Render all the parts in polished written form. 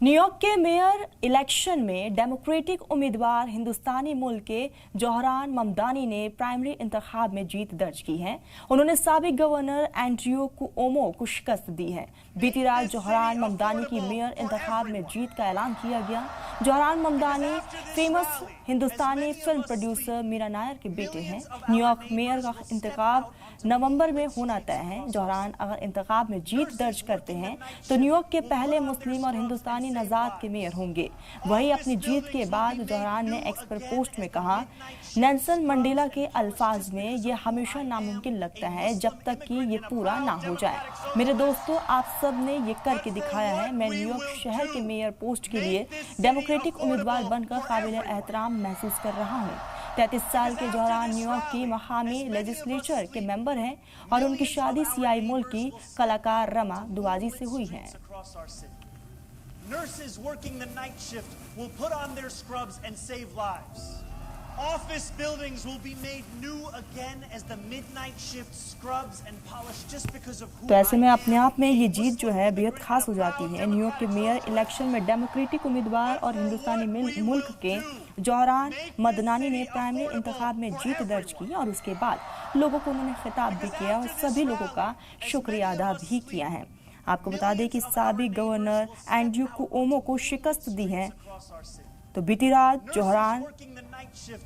New York के mayor election में democratic उम्मीदवार हिंदुस्तानी मूल के जोहरान ममदानी ने प्राइमरी इंतखाब में जीत दर्ज की है। उन्होंने साबिक गवर्नर एंड्रयू कुओमो को शिकस्त दी है। बीती रात जोहरान ममदानी की मेयर इंतखाब में जीत का ऐलान किया गया। जोहरान ममदानी फेमस हिंदुस्तानी फिल्म प्रोड्यूसर मीरा नायर के बेटे हैं। न्यूयॉर्क मेयर का इंतखाब नवंबर में होना तय है। जोहरान अगर इंतखाब में जीत दर्ज करते हैं तो न्यूयॉर्क के पहले मुस्लिम और हिंदुस्तानी नजात के मेयर होंगे। वहीं अपनी जीत के बाद जोहरान ने एक्स पर पोस्ट में कहा, नेल्सन मंडेला के अल्फाज में ये हमेशा नामुमकिन लगता है जब तक कि ये पूरा ना हो जाए। मेरे दोस्तों, आप सब ने ये करके दिखाया है। मैं न्यूयॉर्क शहर के मेयर पोस्ट के लिए डेमोक्रेटिक उम्मीदवार बनकर काबिल एहतराम महसूस कर रहा हूँ। 33 साल के जोहरान न्यूयॉर्क की मकामी लेजिस्लेचर के मेंबर हैं और उनकी शादी सियाई मुल्क की कलाकार रमा दुआजी से हुई है। Nurses working the night shift will put on their scrubs and save lives. Office buildings will be made new again as the midnight shift scrubs and polished just because of who तो ऐसे में अपने आप में ये जीत जो है बेहद खास हो जाती है। न्यूयॉर्क के मेयर इलेक्शन में डेमोक्रेटिक उम्मीदवार और हिंदुस्तानी मुल्क के जोहरान मदनानी ने प्राइमरी इंतखाब में जीत दर्ज की और उसके बाद लोगों को उन्होंने खिताब भी किया और सभी लोगों का शुक्रिया अदा भी किया है। आपको बता दें कि साबिक गवर्नर एंड्रयू कुओमो को शिकस्त दी है। तो बीती रात जोहरान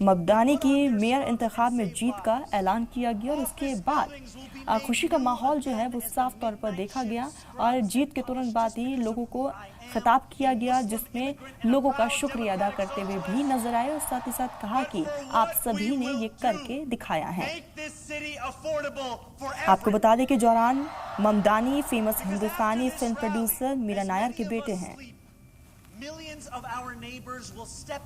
ममदानी की मेयर इंतखाब में जीत का ऐलान किया गया और उसके बाद खुशी का माहौल जो है वो साफ तौर पर देखा गया और जीत के तुरंत बाद ही लोगों को खिताब किया गया, जिसमें लोगों का शुक्रिया अदा करते हुए भी नजर आए और साथ ही साथ कहा कि आप सभी ने ये करके दिखाया है। आपको बता दें कि जोहरान ममदानी फेमस हिंदुस्तानी फिल्म प्रोड्यूसर मीरा नायर के बेटे हैं। Millions of our neighbors will step